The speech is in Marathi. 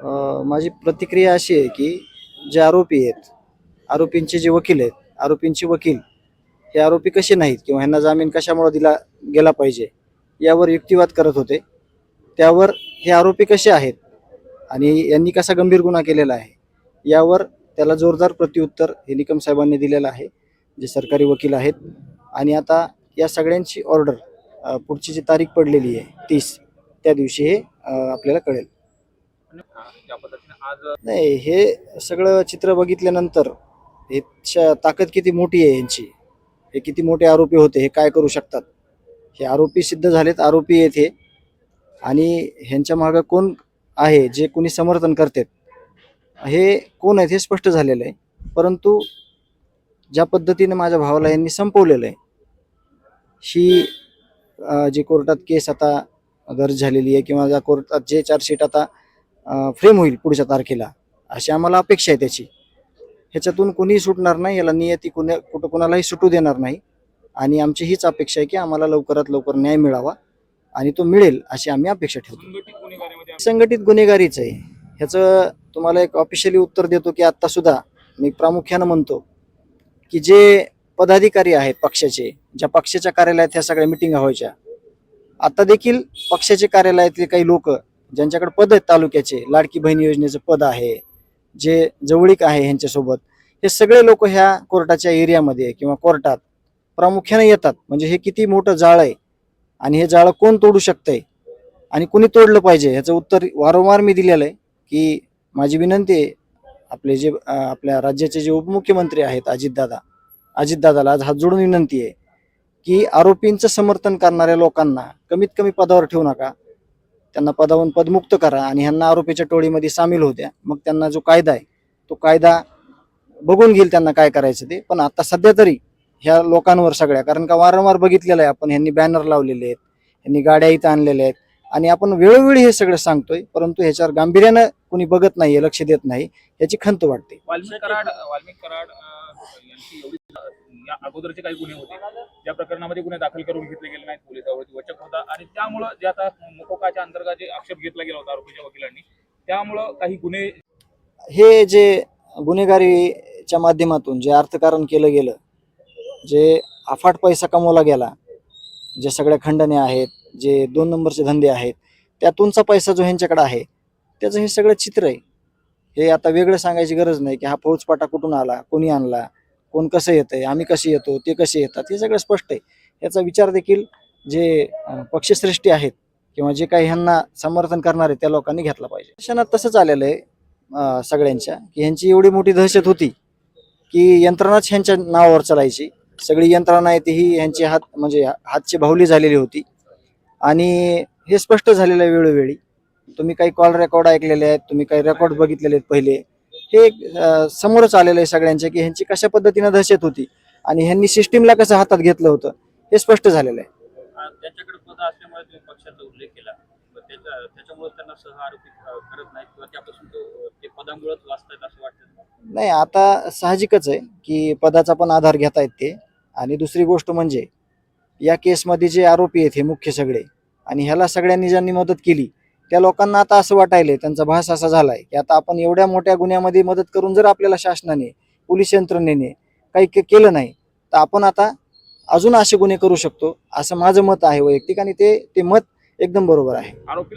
माझी प्रतिक्रिया अशी आहे की जे आरोपी आहेत, आरोपींचे जे वकील आहेत, आरोपींचे वकील हे आरोपी कसे नाहीत किंवा ह्यांना जामीन कशामुळे दिला गेला पाहिजे यावर युक्तिवाद करत होते. त्यावर हे आरोपी कसे आहेत आणि यांनी कसा गंभीर गुन्हा केलेला आहे यावर त्याला जोरदार प्रत्युत्तर हे निकम साहेबांनी दिलेलं आहे, जे सरकारी वकील आहेत. आणि आता या सगळ्यांची ऑर्डर पुढची जी तारीख पडलेली आहे 30, त्या दिवशी हे आपल्याला कळेल. नाही, हे सगळं चित्र बघितल्यानंतर हे ताकद किती मोठी आहे यांची, हे किती मोठे आरोपी होते, हे काय करू शकतात, हे आरोपी सिद्ध झालेत, आरोपी आहेत हे. आणि ह्यांच्या मागं कोण आहे, जे कोणी समर्थन करतात, हे कोण आहेत हे स्पष्ट झालेलं आहे. परंतु ज्या पद्धतीने माझ्या भावाला यांनी संपवलेलं आहे, ही जी कोर्टात केस आता दर्ज झालेली आहे किंवा ज्या कोर्टात जे चार्जशीट आता फ्रेम होईल पुढच्या तारखेला, अशी आम्हाला अपेक्षा आहे त्याची. ह्याच्यातून कोणीही सुटणार नाही, याला नियती कुठं कोणालाही सुटू देणार नाही. आणि आमची हीच अपेक्षा आहे की आम्हाला लवकरात लवकर न्याय मिळावा आणि तो मिळेल अशी आम्ही अपेक्षा ठेवतो. संघटित गुन्हेगारीच आहे ह्याचं तुम्हाला एक ऑफिशियली उत्तर देतो की आत्ता सुद्धा मी प्रामुख्यानं म्हणतो की जे पदाधिकारी आहेत पक्षाचे, ज्या पक्षाच्या कार्यालयात ह्या सगळ्या मिटिंगा व्हायच्या, आता देखील पक्षाचे कार्यालयातले काही लोक ज्यांच्याकडे पद आहेत तालुक्याचे, लाडकी बहीण योजनेचं पद आहे, जे जवळीक आहे ह्यांच्यासोबत, हे सगळे लोक ह्या कोर्टाच्या एरियामध्ये किंवा कोर्टात प्रामुख्याने येतात. म्हणजे हे किती मोठं जाळं आहे आणि हे जाळं कोण तोडू शकतंय आणि कोणी तोडलं पाहिजे ह्याचं उत्तर वारंवार मी दिलेलं आहे. की माझी विनंती आहे आपले जे आपल्या राज्याचे जे उपमुख्यमंत्री आहेत अजितदादाला आज हात जोडून विनंती आहे की आरोपींचं समर्थन करणाऱ्या लोकांना कमीत कमी पदावर ठेवू नका, त्यांना पदावरून पदमुक्त करा आणि ह्यांना आरोपीच्या टोळीमध्ये सामील होऊ द्या. मग त्यांना जो कायदा आहे तो कायदा बघून घेईल त्यांना काय करायचं ते. पण आता सध्या तरी ह्या लोकांवर सगळ्या, कारण का वारंवार बघितलेलं आहे आपण, ह्यांनी बॅनर लावलेले आहेत, ह्यांनी गाड्या इथं आणलेल्या आहेत आणि आपण वेळोवेळी हे सगळं सांगतोय, परंतु ह्याच्यावर गांभीर्यानं कोणी बघत नाहीये, लक्ष देत नाही, याची खंत वाटते. वाल्मिक कराड यांची एवढी या अगोदरचे काही गुन्हे होते, त्या प्रकरणामध्ये गुन्हे दाखल करून घेतले गेले नाहीत, पोलिसावरती वचक होता आणि त्यामुळं जे आता मोकोकाच्या अंतर्गत जे आक्षेप घेतला गेला होता आरोपीच्या वकिलांनी, त्यामुळं काही गुन्हे, हे जे गुन्हेगारीच्या माध्यमातून जे अर्थकारण केलं गेलं, जे अफाट पैसा कमवला गेला, जे सगळ्या खंडण्या आहेत, जे 2 नंबरचे धंदे आहेत, त्यातूनचा पैसा जो ह्यांच्याकडे आहे त्याचं हे सगळं चित्र आहे. हे आता वेगळं सांगायची गरज नाही की हा फौजपाटा कुठून आला, कोणी आणला, कोण कसं येतंय, आम्ही कसे येतो, ते कसे येतात, हे सगळं स्पष्ट आहे. याचा विचार देखील जे पक्षश्रेष्ठी आहेत किंवा जे काही ह्यांना समर्थन करणार आहे त्या लोकांनी घेतला पाहिजे. क्षणात तसंच आलेलं आहे सगळ्यांच्या, की ह्यांची एवढी मोठी दहशत होती की यंत्रणाच ह्यांच्या नावावर चालायची. सगळी यंत्रणा आहे ती ही ह्यांची हातची बाहुली झालेली होती. आणि हे स्पष्ट झालेलं आहे वेळोवेळी. तुम्ही काही कॉल रेकॉर्ड ऐकलेले आहेत, तुम्ही काही रेकॉर्ड बघितलेले आहेत पहिले, हे समोरच आलेलं आहे सगळ्यांच्या की ह्यांची कशा पद्धतीनं दहशत होती आणि ह्यांनी सिस्टीमला कसं हातात घेतलं होतं हे स्पष्ट झालेलं आहे. त्यांच्याकडे पद असल्यामुळे तुम्ही पक्षाचा उल्लेख केला, त्याच्यामुळे त्यांना सह आरोपी करत नाहीत किंवा त्यापासून ते पदामुळेच वाचतायत असं वाटतं? नाही, आता साहजिकच आहे की पदाचा पण आधार घेतायत ते. आणि दुसरी गोष्ट म्हणजे या केसमध्ये जे आरोपी आहेत हे मुख्य सगळे, आणि ह्याला सगळ्यांनी ज्यांनी मदत केली त्या लोकांना आता असं वाटायलंय, त्यांचा भास असा झालाय की आता आपण एवढ्या मोठ्या गुन्ह्यामध्ये मदत करून जर आपल्याला शासनाने, पोलीस यंत्रणेने काही केलं नाही तर आपण आता अजून असे गुन्हे करू शकतो, असं माझं मत आहे वैयक्तिक. आणि ते मत एकदम बरोबर आहे. आरोपी